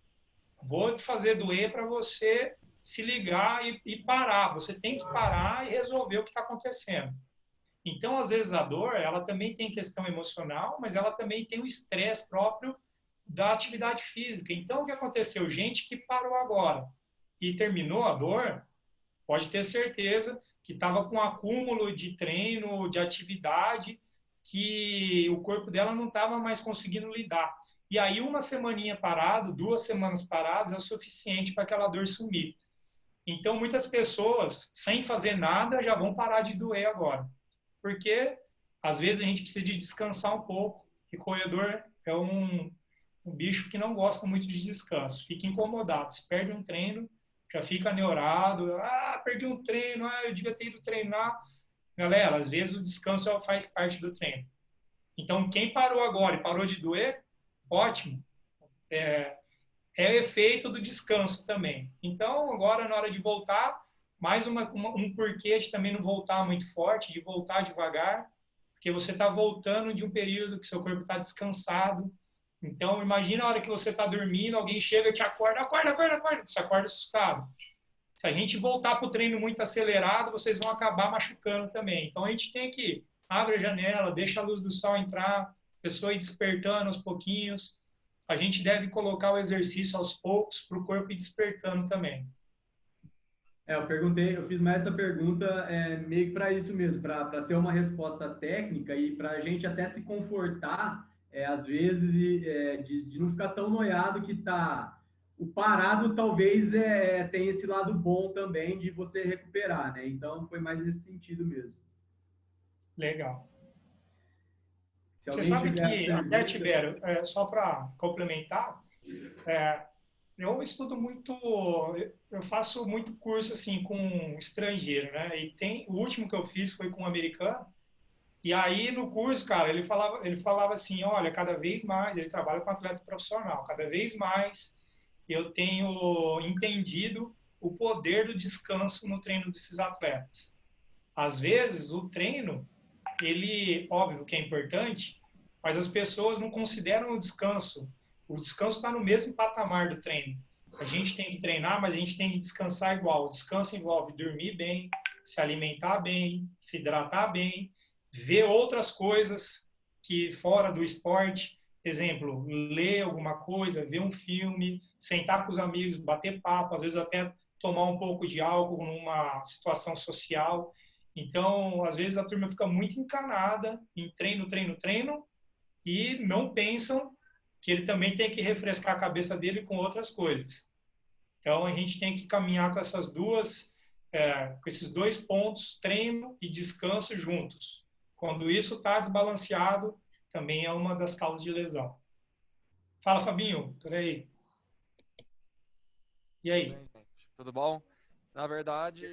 Vou te fazer doer para você se ligar e parar. Você tem que parar e resolver o que está acontecendo. Então, às vezes, a dor, ela também tem questão emocional, mas ela também tem o estresse próprio da atividade física. Então, o que aconteceu? Gente que parou agora e terminou a dor, pode ter certeza que estava com um acúmulo de treino, de atividade, que o corpo dela não estava mais conseguindo lidar. E aí, uma semaninha parado, 2 semanas paradas, é o suficiente para aquela dor sumir. Então, muitas pessoas, sem fazer nada, já vão parar de doer agora. Porque, às vezes, a gente precisa de descansar um pouco. E corredor é um bicho que não gosta muito de descanso. Fica incomodado. Se perde um treino, já fica neurado. Ah, perdi um treino. Ah, eu devia ter ido treinar. Galera, às vezes o descanso faz parte do treino. Então, quem parou agora e parou de doer, ótimo. É o efeito do descanso também. Então, agora, na hora de voltar, mais um porquê de também não voltar muito forte, de voltar devagar, porque você está voltando de um período que seu corpo está descansado. Então, imagina a hora que você está dormindo, alguém chega e te acorda, acorda, acorda, acorda, você acorda assustado. Se a gente voltar para o treino muito acelerado, vocês vão acabar machucando também. Então, a gente tem que abre a janela, deixa a luz do sol entrar, a pessoa ir despertando aos pouquinhos. A gente deve colocar o exercício aos poucos para o corpo ir despertando também. Eu fiz mais essa pergunta meio que para isso mesmo, para ter uma resposta técnica e para a gente até se confortar, às vezes, de não ficar tão noiado que tá. O parado talvez tenha esse lado bom também de você recuperar, né? Então foi mais nesse sentido mesmo. Legal. Se Você alguém sabe tiver que, até pergunta, Tibério, só para complementar, eu estudo muito, eu faço muito curso assim com estrangeiro, né? E o último que eu fiz foi com um americano. E aí no curso, cara, ele falava assim, olha, cada vez mais, ele trabalha com atleta profissional, cada vez mais eu tenho entendido o poder do descanso no treino desses atletas. Às vezes o treino, ele, óbvio que é importante, mas as pessoas não consideram o descanso. O descanso está no mesmo patamar do treino. A gente tem que treinar, mas a gente tem que descansar igual. O descanso envolve dormir bem, se alimentar bem, se hidratar bem, ver outras coisas que fora do esporte. Exemplo, ler alguma coisa, ver um filme, sentar com os amigos, bater papo, às vezes até tomar um pouco de álcool numa situação social. Então, às vezes a turma fica muito encanada em treino, treino, treino e não pensam que ele também tem que refrescar a cabeça dele com outras coisas. Então, a gente tem que caminhar com com esses dois pontos, treino e descanso juntos. Quando isso está desbalanceado, também é uma das causas de lesão. Fala, Fabinho, por aí. E aí? Bem, gente, tudo bom? Na verdade,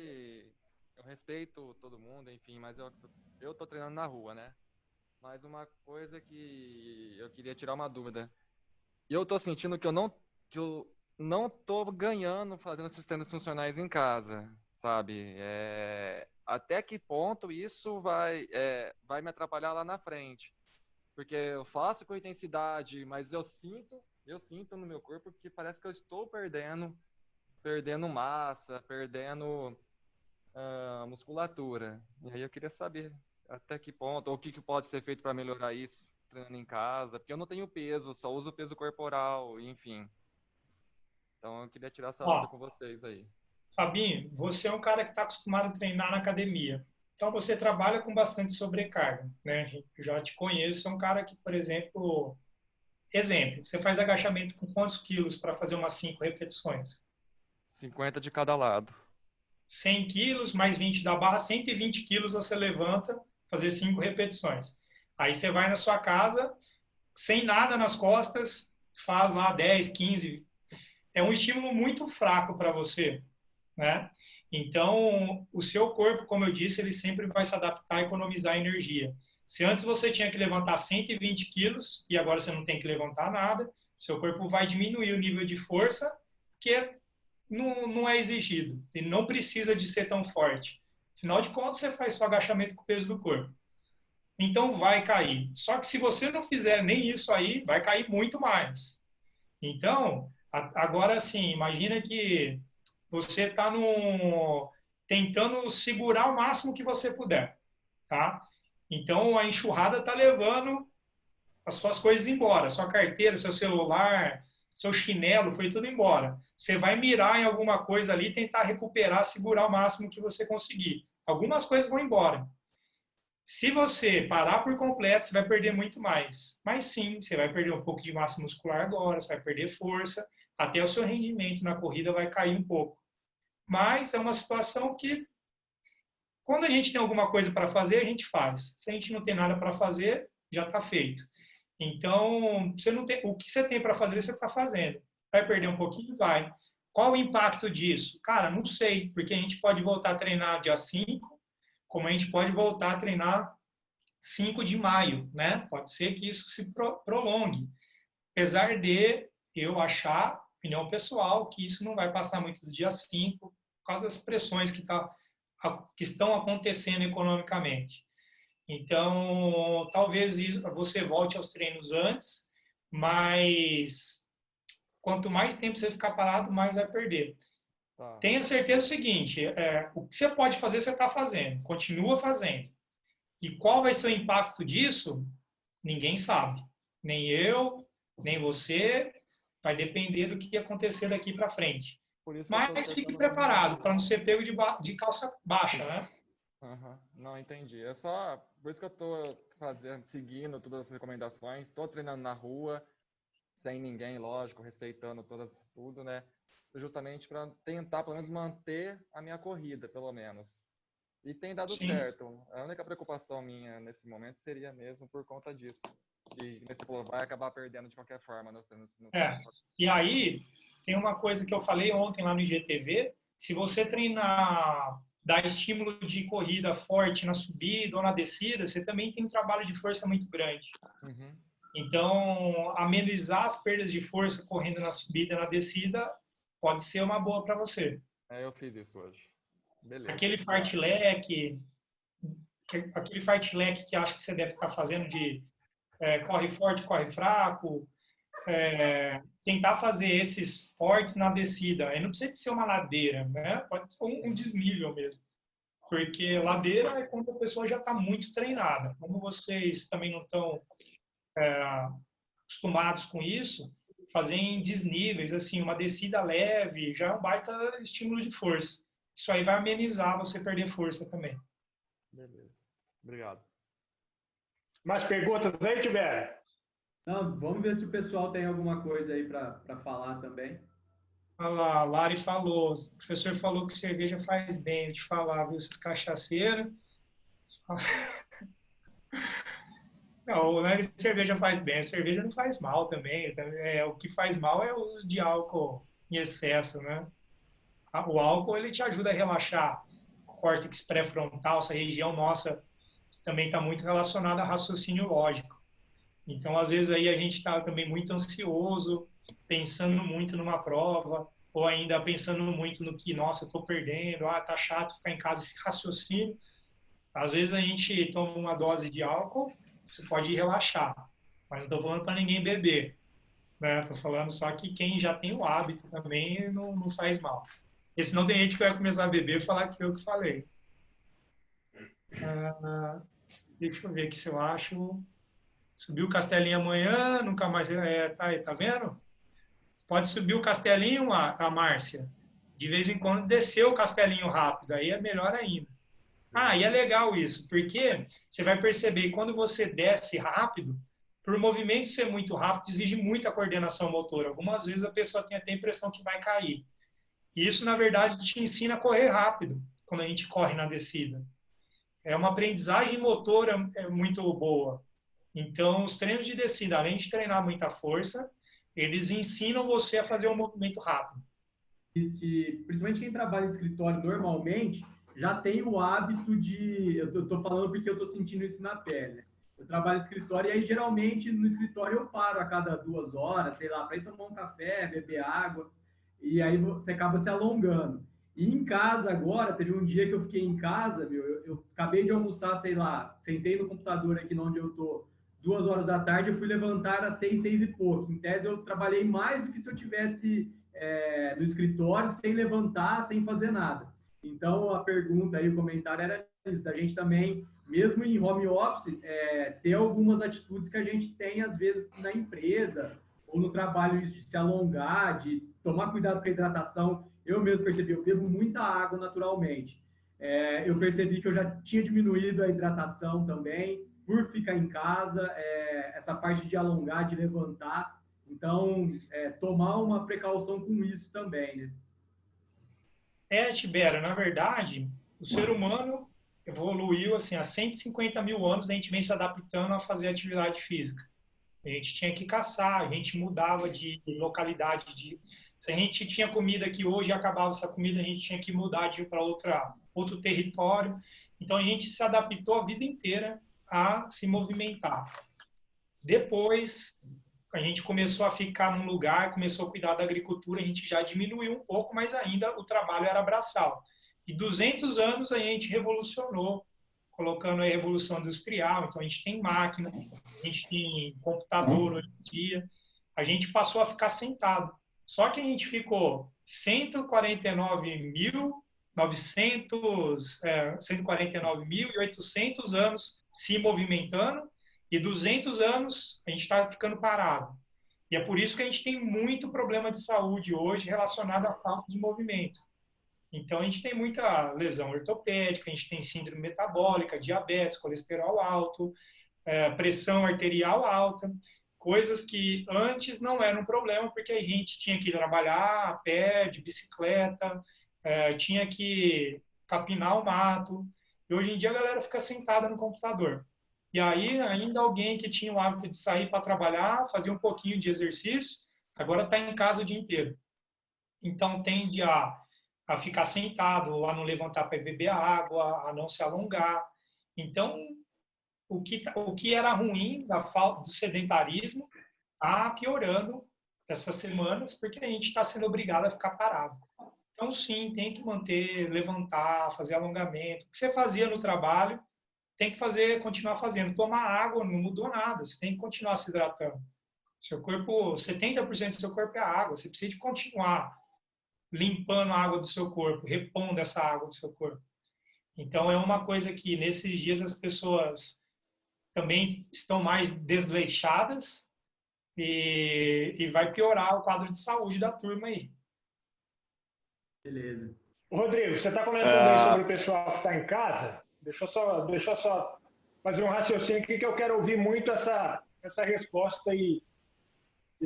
eu respeito todo mundo, enfim, mas eu tô treinando na rua, né? Mas uma coisa que eu queria tirar uma dúvida. Eu tô sentindo que eu não tô ganhando fazendo esses treinos funcionais em casa, sabe? Até que ponto isso vai me atrapalhar lá na frente? Porque eu faço com intensidade, mas eu sinto no meu corpo que parece que eu estou perdendo massa, perdendo musculatura. E aí eu queria saber até que ponto, ou o que pode ser feito para melhorar isso treinando em casa, porque eu não tenho peso, só uso peso corporal, enfim. Então eu queria tirar essa dúvida Ó, com vocês aí. Fabinho, você é um cara que está acostumado a treinar na academia. Então, você trabalha com bastante sobrecarga, né? Eu já te conheço, é um cara que, por exemplo, você faz agachamento com quantos quilos para fazer umas 5 repetições? 50 de cada lado. 100 quilos mais 20 da barra, 120 quilos você levanta, fazer 5 repetições. Aí você vai na sua casa, sem nada nas costas, faz lá 10, 15. É um estímulo muito fraco para você, né? Então, o seu corpo, como eu disse, ele sempre vai se adaptar a economizar energia. Se antes você tinha que levantar 120 quilos e agora você não tem que levantar nada, seu corpo vai diminuir o nível de força que não é exigido. E não precisa de ser tão forte. Afinal de contas, você faz só agachamento com o peso do corpo. Então vai cair. Só que se você não fizer nem isso aí, vai cair muito mais. Então, agora sim, imagina que você está tentando segurar o máximo que você puder, tá? Então a enxurrada está levando as suas coisas embora, sua carteira, seu celular, seu chinelo, foi tudo embora. Você vai mirar em alguma coisa ali, tentar recuperar, segurar o máximo que você conseguir. Algumas coisas vão embora. Se você parar por completo, você vai perder muito mais. Mas sim, você vai perder um pouco de massa muscular agora, você vai perder força, até o seu rendimento na corrida vai cair um pouco. Mas é uma situação que, quando a gente tem alguma coisa para fazer, a gente faz. Se a gente não tem nada para fazer, já está feito. Então, você não tem, o que você tem para fazer, você está fazendo. Vai perder um pouquinho? Vai. Qual o impacto disso? Cara, não sei, porque a gente pode voltar a treinar dia 5, como a gente pode voltar a treinar 5 de maio, né? Pode ser que isso se prolongue. Apesar de eu achar, opinião pessoal, que isso não vai passar muito do dia 5, por causa das pressões que estão acontecendo economicamente. Então, talvez você volte aos treinos antes, mas quanto mais tempo você ficar parado, mais vai perder. Tá. Tenha certeza do seguinte, o que você pode fazer, você está fazendo. Continua fazendo. E qual vai ser o impacto disso? Ninguém sabe. Nem eu, nem você. Vai depender do que acontecer daqui para frente. Mas fique preparado para não ser pego de calça baixa, né? Uhum. Não, entendi. É só por isso que eu tô seguindo todas as recomendações, tô treinando na rua, sem ninguém, lógico, respeitando tudo, né? Justamente para tentar, pelo menos, manter a minha corrida, pelo menos. E tem dado Sim. certo. A única preocupação minha nesse momento seria mesmo por conta disso. E você falou, vai acabar perdendo de qualquer forma nos treinos. E aí, tem uma coisa que eu falei ontem lá no IGTV, se você treinar, dar estímulo de corrida forte na subida ou na descida, você também tem um trabalho de força muito grande. Uhum. Então, amenizar as perdas de força correndo na subida e na descida pode ser uma boa para você. Eu fiz isso hoje. Beleza. Aquele fartlek que acho que você deve estar fazendo de corre forte, corre fraco, tentar fazer esses fortes na descida. Aí não precisa de ser uma ladeira, né? Pode ser um desnível mesmo. Porque ladeira é quando a pessoa já está muito treinada. Como vocês também não estão acostumados com isso, fazer em desníveis, assim, uma descida leve, já é um baita estímulo de força. Isso aí vai amenizar você perder força também. Beleza. Obrigado. Mais perguntas aí, Tibério? Não, vamos ver se o pessoal tem alguma coisa aí para falar também. Olha lá, a Lari falou, o professor falou que cerveja faz bem, eu te falar, viu, esses cachaceiros. Não, não é que cerveja faz bem, a cerveja não faz mal também. O que faz mal é o uso de álcool em excesso, né? O álcool, ele te ajuda a relaxar o córtex pré-frontal, essa região nossa também está muito relacionada a raciocínio lógico. Então, às vezes, aí a gente está também muito ansioso, pensando muito numa prova, ou ainda pensando muito no que, nossa, eu estou perdendo, tá chato ficar em casa, esse raciocínio. Às vezes a gente toma uma dose de álcool, você pode relaxar, mas não estou falando para ninguém beber, né? Estou falando só que quem já tem o hábito também não faz mal. Porque senão tem gente que vai começar a beber e falar que eu que falei. Deixa eu ver aqui se eu acho. Subiu o Castelinho amanhã, nunca mais. Tá vendo? Pode subir o Castelinho, a Márcia. De vez em quando descer o Castelinho rápido, aí é melhor ainda. E é legal isso, porque você vai perceber que quando você desce rápido, por o movimento ser muito rápido, exige muita coordenação motora. Algumas vezes a pessoa tem até a impressão que vai cair. E isso, na verdade, te ensina a correr rápido, quando a gente corre na descida. É uma aprendizagem motora muito boa. Então, os treinos de descida, além de treinar muita força, eles ensinam você a fazer um movimento rápido. Principalmente quem trabalha em escritório normalmente, já tem o hábito de... Eu estou falando porque eu estou sentindo isso na pele. Eu trabalho no escritório e aí, geralmente, no escritório eu paro a cada 2 horas, sei lá, para ir tomar um café, beber água, e aí você acaba se alongando. E em casa agora, teve um dia que eu fiquei em casa, meu, eu acabei de almoçar, sei lá, sentei no computador aqui onde eu tô, 2 horas da tarde, eu fui levantar às 6, 6 e pouco. Em tese, eu trabalhei mais do que se eu tivesse no escritório, sem levantar, sem fazer nada. Então, a pergunta aí, o comentário era isso, da gente também, mesmo em home office, ter algumas atitudes que a gente tem, às vezes, na empresa, ou no trabalho, isso de se alongar, de tomar cuidado com a hidratação. Eu mesmo percebi, eu bebo muita água naturalmente. Eu percebi que eu já tinha diminuído a hidratação também, por ficar em casa, essa parte de alongar, de levantar. Então, tomar uma precaução com isso também, né? Tibério, na verdade, o ser humano evoluiu assim, há 150 mil anos, a gente vem se adaptando a fazer atividade física. A gente tinha que caçar, a gente mudava de localidade. Se a gente tinha comida que hoje acabava essa comida, a gente tinha que mudar de para outro território. Então, a gente se adaptou a vida inteira a se movimentar. Depois, a gente começou a ficar num lugar, começou a cuidar da agricultura, a gente já diminuiu um pouco, mas ainda o trabalho era braçal. E 200 anos a gente revolucionou, colocando a revolução industrial, então a gente tem máquina, a gente tem computador hoje em dia, a gente passou a ficar sentado. Só que a gente ficou 149.800 anos se movimentando e 200 anos a gente está ficando parado. E é por isso que a gente tem muito problema de saúde hoje relacionado à falta de movimento. Então, a gente tem muita lesão ortopédica, a gente tem síndrome metabólica, diabetes, colesterol alto, pressão arterial alta, coisas que antes não eram um problema, porque a gente tinha que trabalhar a pé, de bicicleta, tinha que capinar o mato. E hoje em dia a galera fica sentada no computador. E aí, ainda alguém que tinha o hábito de sair para trabalhar, fazer um pouquinho de exercício, agora está em casa o dia inteiro. Então, tende a ficar sentado, a não levantar para beber água, a não se alongar. Então, o que era ruim da falta do sedentarismo está piorando essas semanas, porque a gente está sendo obrigado a ficar parado. Então, sim, tem que manter, levantar, fazer alongamento. O que você fazia no trabalho, tem que continuar fazendo. Tomar água não mudou nada, você tem que continuar se hidratando. Seu corpo, 70% do seu corpo é água, você precisa de continuar limpando a água do seu corpo, repondo essa água do seu corpo. Então, é uma coisa que nesses dias as pessoas também estão mais desleixadas e vai piorar o quadro de saúde da turma aí. Beleza. Rodrigo, você está comentando aí sobre o pessoal que está em casa. Deixa eu só fazer um raciocínio aqui que eu quero ouvir muito essa resposta e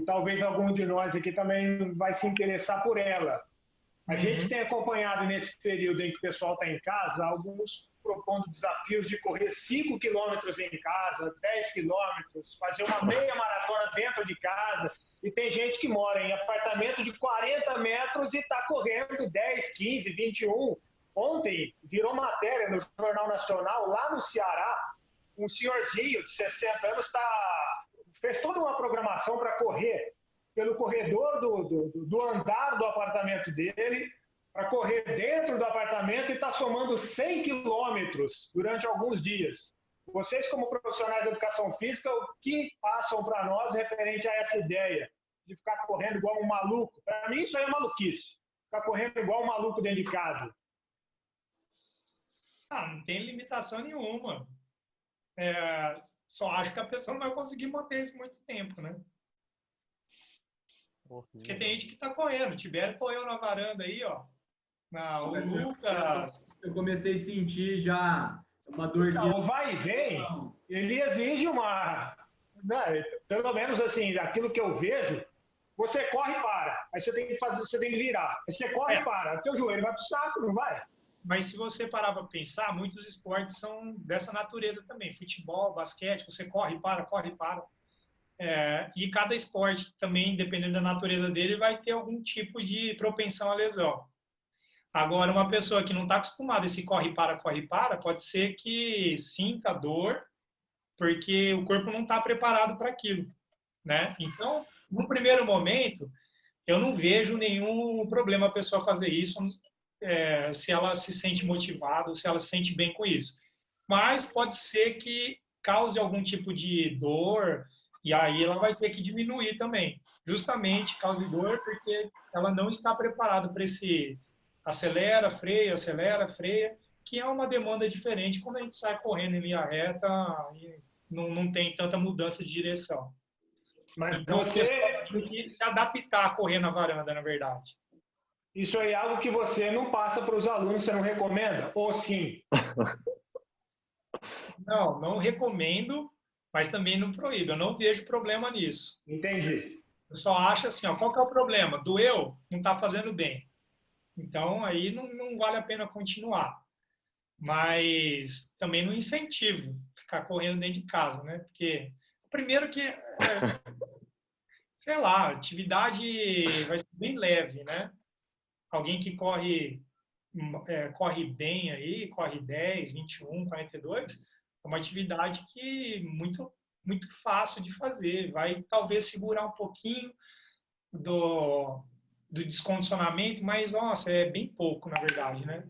talvez algum de nós aqui também vai se interessar por ela. A gente tem acompanhado nesse período em que o pessoal está em casa, alguns propondo desafios de correr 5 quilômetros em casa, 10 quilômetros, fazer uma meia maratona dentro de casa. E tem gente que mora em apartamento de 40 metros e está correndo 10, 15, 21. Ontem virou matéria no Jornal Nacional, lá no Ceará, um senhorzinho de 60 anos fez toda uma programação para correr pelo corredor do andar do apartamento dele, para correr dentro do apartamento e está somando 100 quilômetros durante alguns dias. Vocês, como profissionais de educação física, o que passam para nós referente a essa ideia de ficar correndo igual um maluco? Para mim, isso aí é maluquice. Ficar correndo igual um maluco dentro de casa. Não tem limitação nenhuma. Só acho que a pessoa não vai conseguir manter isso muito tempo, né? Porque tem gente que está correndo. O Tibério correu na varanda aí, ó. O Lucas. Eu comecei a sentir já uma dorzinha. Então, vai e vem, ele exige uma... Né, pelo menos assim, aquilo que eu vejo, você corre e para. Aí você tem que virar. Aí você corre e para. O seu joelho vai pro saco, não vai? Mas se você parar para pensar, muitos esportes são dessa natureza também. Futebol, basquete, você corre e para, corre e para. E cada esporte também, dependendo da natureza dele, vai ter algum tipo de propensão à lesão. Agora, uma pessoa que não está acostumada a esse corre e para, pode ser que sinta dor porque o corpo não está preparado para aquilo, né? Então, no primeiro momento, eu não vejo nenhum problema a pessoa fazer isso, se ela se sente motivada, se ela se sente bem com isso. Mas pode ser que cause algum tipo de dor, e aí ela vai ter que diminuir também. Justamente cause dor porque ela não está preparada para esse acelera, freia, que é uma demanda diferente quando a gente sai correndo em linha reta e não tem tanta mudança de direção. Mas Então, você, tem que se adaptar a correr na varanda, na verdade. isso aí é algo que você não passa para os alunos, você não recomenda? Ou sim? Não recomendo, mas também não proíbo. Eu não vejo problema nisso. Entendi. Eu só acho assim, ó, qual que é o problema? Doeu? Não está fazendo bem. Então, aí não vale a pena continuar. Mas também não incentivo ficar correndo dentro de casa, né? Porque, primeiro que, sei lá, a atividade vai ser bem leve, né? Alguém que corre bem aí, corre 10, 21, 42, é uma atividade que muito fácil de fazer. Vai talvez segurar um pouquinho do descondicionamento, mas nossa, é bem pouco, na verdade, né?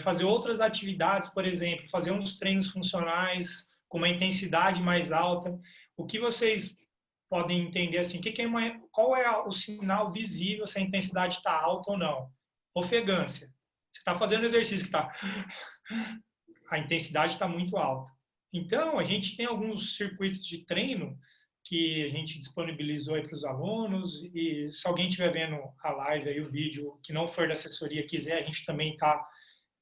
Fazer outras atividades, por exemplo, fazer uns treinos funcionais com uma intensidade mais alta. O que vocês podem entender assim, qual é o sinal visível se a intensidade está alta ou não? Ofegância. Você está fazendo exercício que a intensidade está muito alta. Então, a gente tem alguns circuitos de treino que a gente disponibilizou aí para os alunos, e se alguém estiver vendo a live aí, o vídeo, que não for da assessoria, quiser, a gente também está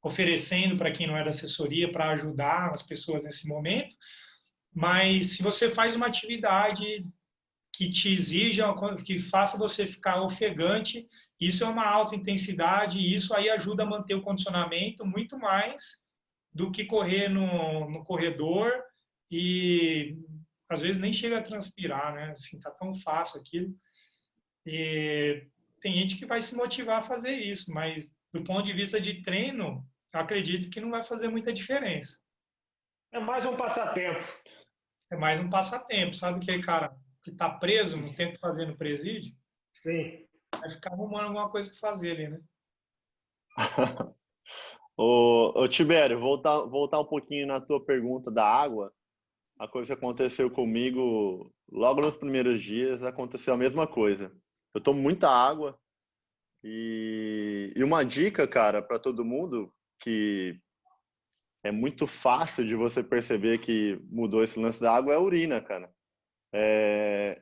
oferecendo para quem não é da assessoria, para ajudar as pessoas nesse momento. Mas se você faz uma atividade que te exija, que faça você ficar ofegante, isso é uma alta intensidade, e isso aí ajuda a manter o condicionamento muito mais do que correr no corredor e às vezes nem chega a transpirar, né? Assim, tá tão fácil aquilo. E tem gente que vai se motivar a fazer isso, mas do ponto de vista de treino, acredito que não vai fazer muita diferença. É mais um passatempo. É mais um passatempo, sabe aquele cara que tá preso, não tem o que fazer no presídio? Sim. Vai ficar arrumando alguma coisa para fazer ali, né? Ô, Tibério, voltar um pouquinho na tua pergunta da água. A coisa que aconteceu comigo logo nos primeiros dias, aconteceu a mesma coisa. Eu tomo muita água e uma dica, cara, para todo mundo, que é muito fácil de você perceber que mudou esse lance da água, é a urina, cara.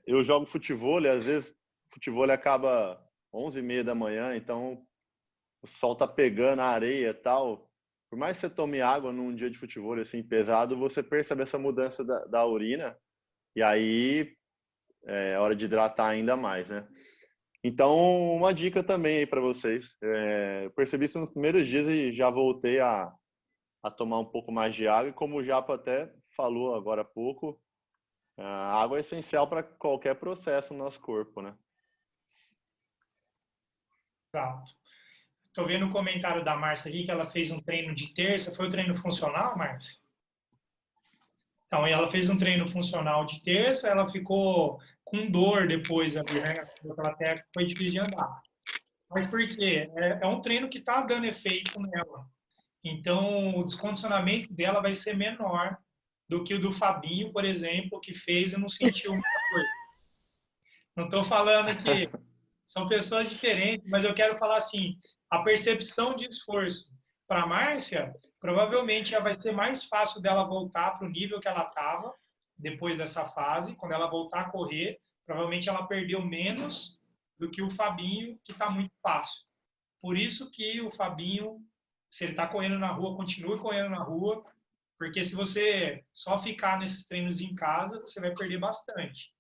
Eu jogo futevôlei, às vezes o futevôlei acaba 11h30 da manhã, então o sol tá pegando a areia e tal. Por mais que você tome água num dia de futevôlei assim pesado, você percebe essa mudança da urina, e aí é hora de hidratar ainda mais, né? Então, uma dica também aí para vocês. Eu percebi isso nos primeiros dias e já voltei a tomar um pouco mais de água, e como o Japa até falou agora há pouco, a água é essencial para qualquer processo no nosso corpo, né? Exato. Estou vendo o comentário da Márcia aqui, que ela fez um treino de terça. Foi o treino funcional, Márcia? Então, ela fez um treino funcional de terça, ela ficou com dor depois ali, né? Ela até foi difícil de andar. Mas por quê? É um treino que está dando efeito nela. Então, o descondicionamento dela vai ser menor do que o do Fabinho, por exemplo, que fez e não sentiu muita coisa. Não estou falando que são pessoas diferentes, mas eu quero falar assim, a percepção de esforço para a Márcia, provavelmente vai ser mais fácil dela voltar para o nível que ela estava depois dessa fase. Quando ela voltar a correr, provavelmente ela perdeu menos do que o Fabinho, que está muito fácil. Por isso que o Fabinho, se ele está correndo na rua, continue correndo na rua, porque se você só ficar nesses treinos em casa, você vai perder bastante.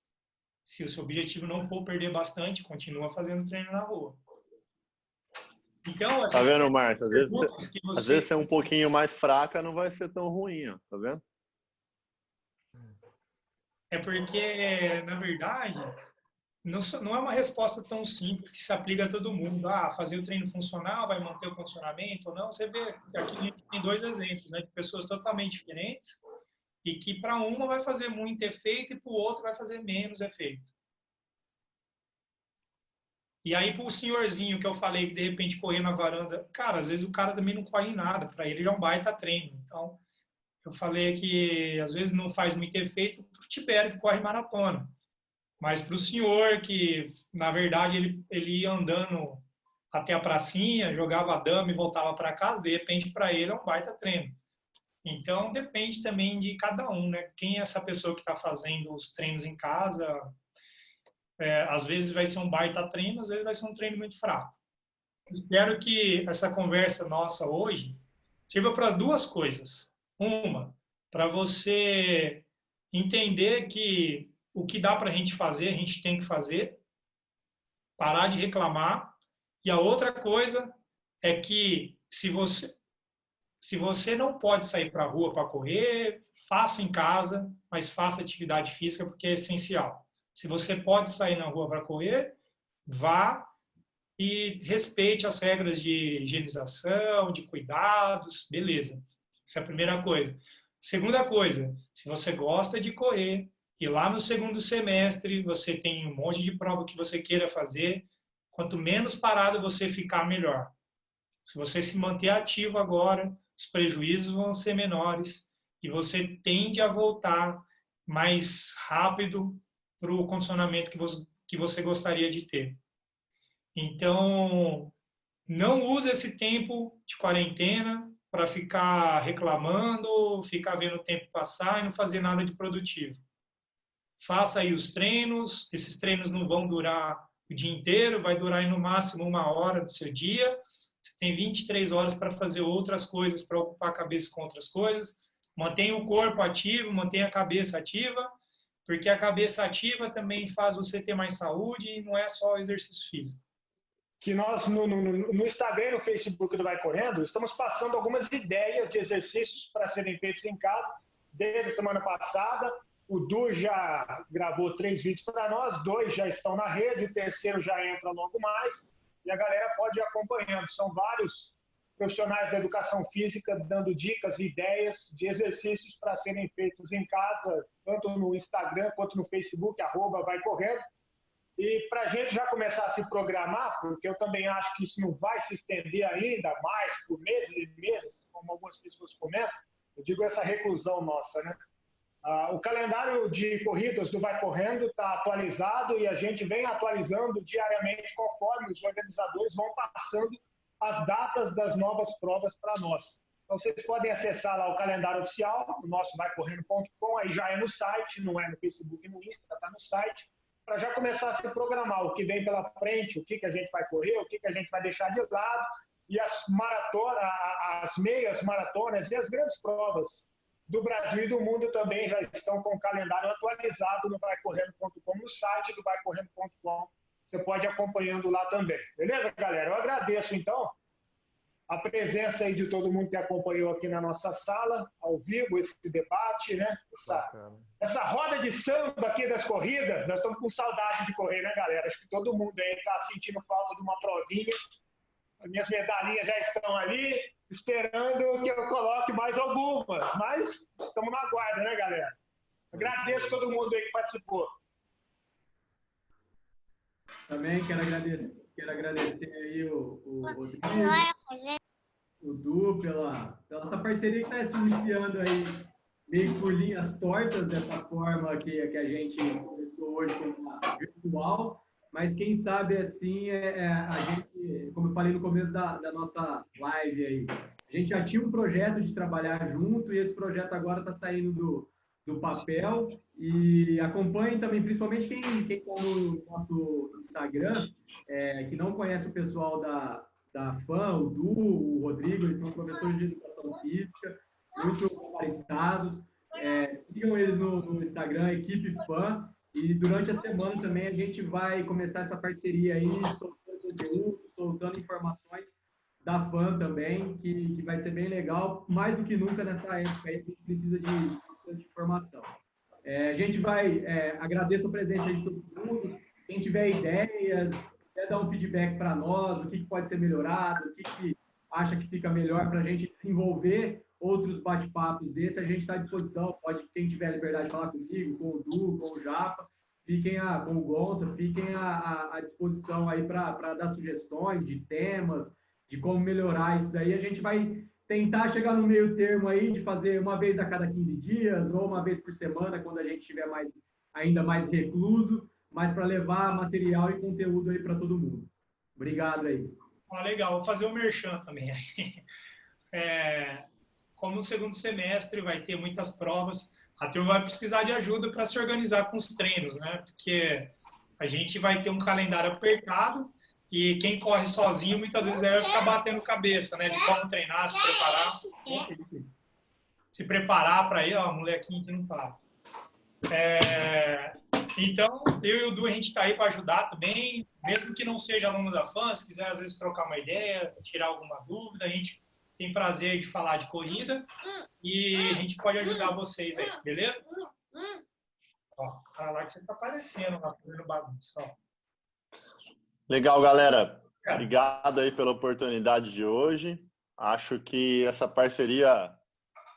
Se o seu objetivo não for perder bastante, continua fazendo treino na rua. Então, Tá vendo, Márcia? Às vezes ser um pouquinho mais fraca não vai ser tão ruim, ó. Tá vendo? É porque, na verdade, não é uma resposta tão simples que se aplica a todo mundo. Fazer o treino funcional vai manter o condicionamento ou não. Você vê que aqui a gente tem dois exemplos, né, de pessoas totalmente diferentes e que para uma vai fazer muito efeito e para o outro vai fazer menos efeito. E aí, para o senhorzinho que eu falei que de repente correr na varanda, cara, às vezes o cara também não corre em nada, para ele é um baita treino. Então, eu falei que às vezes não faz muito efeito para o Tibério que corre maratona. Mas para o senhor que, na verdade, ele ia andando até a pracinha, jogava dama e voltava para casa, de repente para ele é um baita treino. Então, depende também de cada um, né? Quem é essa pessoa que está fazendo os treinos em casa, às vezes vai ser um baita treino, às vezes vai ser um treino muito fraco. Espero que essa conversa nossa hoje sirva para duas coisas. Uma, para você entender que o que dá para a gente fazer, a gente tem que fazer, parar de reclamar. E a outra coisa é que se você não pode sair para a rua para correr, faça em casa, mas faça atividade física porque é essencial. Se você pode sair na rua para correr, vá e respeite as regras de higienização, de cuidados, beleza. Essa é a primeira coisa. Segunda coisa, se você gosta de correr e lá no segundo semestre você tem um monte de prova que você queira fazer, quanto menos parado você ficar, melhor. Se você se manter ativo agora, os prejuízos vão ser menores e você tende a voltar mais rápido para o condicionamento que você gostaria de ter. Então, não use esse tempo de quarentena para ficar reclamando, ficar vendo o tempo passar e não fazer nada de produtivo. Faça aí os treinos, esses treinos não vão durar o dia inteiro, vai durar aí no máximo 1 hora do seu dia. Você tem 23 horas para fazer outras coisas, para ocupar a cabeça com outras coisas. Mantenha o corpo ativo, mantenha a cabeça ativa, porque a cabeça ativa também faz você ter mais saúde e não é só o exercício físico. Que nós, no Instagram e no Facebook do Vai Correndo, estamos passando algumas ideias de exercícios para serem feitos em casa. Desde a semana passada, o Du já gravou 3 vídeos para nós, 2 já estão na rede, o terceiro já entra logo mais, e a galera pode ir acompanhando. São vários profissionais da educação física dando dicas e ideias de exercícios para serem feitos em casa, tanto no Instagram quanto no Facebook, @Vai Correndo. E para a gente já começar a se programar, porque eu também acho que isso não vai se estender ainda mais por meses e meses, como algumas pessoas comentam, eu digo essa reclusão nossa, né? O calendário de corridas do Vai Correndo está atualizado e a gente vem atualizando diariamente conforme os organizadores vão passando as datas das novas provas para nós. Então, vocês podem acessar lá o calendário oficial, o nosso vaicorrendo.com, aí já é no site, não é no Facebook e no Insta, está no site, para já começar a se programar o que vem pela frente, o que a gente vai correr, o que a gente vai deixar de lado, e as maratonas, as meias maratonas e as grandes provas do Brasil e do mundo também já estão com o calendário atualizado no vaicorrendo.com, no site do vaicorrendo.com. Você pode ir acompanhando lá também. Beleza, galera? Eu agradeço, então, a presença aí de todo mundo que acompanhou aqui na nossa sala, ao vivo, esse debate, né? Essa roda de samba aqui das corridas. Nós estamos com saudade de correr, né, galera? Acho que todo mundo aí está sentindo falta de uma provinha. As minhas medalhinhas já estão ali, esperando que eu coloque mais algumas. Mas estamos na guarda, né, galera? Agradeço a todo mundo aí que participou. Também quero agradecer aí o Rodrigo, o Du, pela essa parceria que está se iniciando aí, meio por linhas tortas, dessa forma que a gente começou hoje com uma virtual, mas quem sabe assim, a gente, como eu falei no começo da nossa live aí, a gente já tinha um projeto de trabalhar junto e esse projeto agora está saindo do papel. E acompanhem também, principalmente quem está no nosso Instagram, que não conhece o pessoal da FAM, o Du, o Rodrigo, eles são professores de educação física, muito gabaritados. Sigam eles no Instagram, Equipe FAM, e durante a semana também a gente vai começar essa parceria aí, soltando conteúdo, soltando informações da FAM também, que vai ser bem legal, mais do que nunca nessa época aí, a gente precisa de informação. A gente vai, agradeço a presença de todo mundo, quem tiver ideias, quer dar um feedback para nós, o que pode ser melhorado, o que acha que fica melhor para a gente desenvolver outros bate-papos desse, a gente está à disposição. Pode, quem tiver liberdade de falar comigo, com o Du, com o Japa, com o Gonça, fiquem à disposição aí para dar sugestões de temas, de como melhorar isso daí. A gente vai tentar chegar no meio termo aí de fazer uma vez a cada 15 dias ou uma vez por semana, quando a gente estiver ainda mais recluso, mas para levar material e conteúdo aí para todo mundo. Obrigado aí. Legal, vou fazer o merchan também. Como no segundo semestre vai ter muitas provas, a turma vai precisar de ajuda para se organizar com os treinos, né? Porque a gente vai ter um calendário apertado e quem corre sozinho muitas vezes vai ficar batendo cabeça, né? De como treinar, se preparar para ir, ó, molequinho que não para. Então, eu e o Du, a gente está aí para ajudar também, mesmo que não seja aluno da FAN, se quiser às vezes trocar uma ideia, tirar alguma dúvida, a gente tem prazer de falar de corrida e a gente pode ajudar vocês aí, beleza? Ó, olha lá que você está aparecendo lá, fazendo bagunça, ó. Legal, galera. Obrigado aí pela oportunidade de hoje. Acho que essa parceria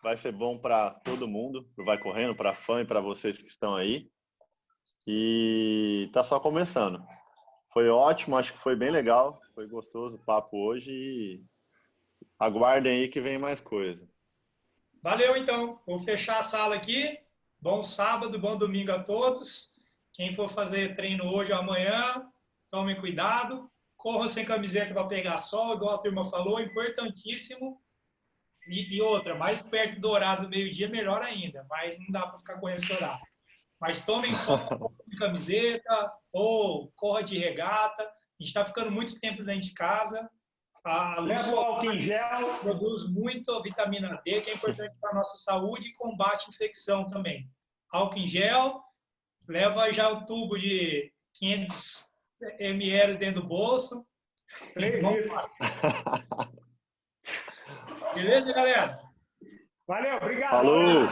vai ser bom para todo mundo, pro Vai Correndo, para a FAN e para vocês que estão aí. E tá só começando. Foi ótimo, acho que foi bem legal, foi gostoso o papo hoje e aguardem aí que vem mais coisa. Valeu, então. Vou fechar a sala aqui. Bom sábado, bom domingo a todos. Quem for fazer treino hoje ou amanhã, tomem cuidado. Corram sem camiseta para pegar sol, igual a turma falou, importantíssimo. E outra, mais perto do horário do meio-dia, melhor ainda. Mas não dá para ficar correndo esse horário. Mas tomem sol de camiseta ou corra de regata. A gente está ficando muito tempo dentro de casa. A luz álcool em gel. produz muito vitamina D, que é importante para a nossa saúde e combate infecção também. Álcool em gel, leva já o tubo de 500 ml dentro do bolso. Beleza, galera? Valeu, obrigado. Falou!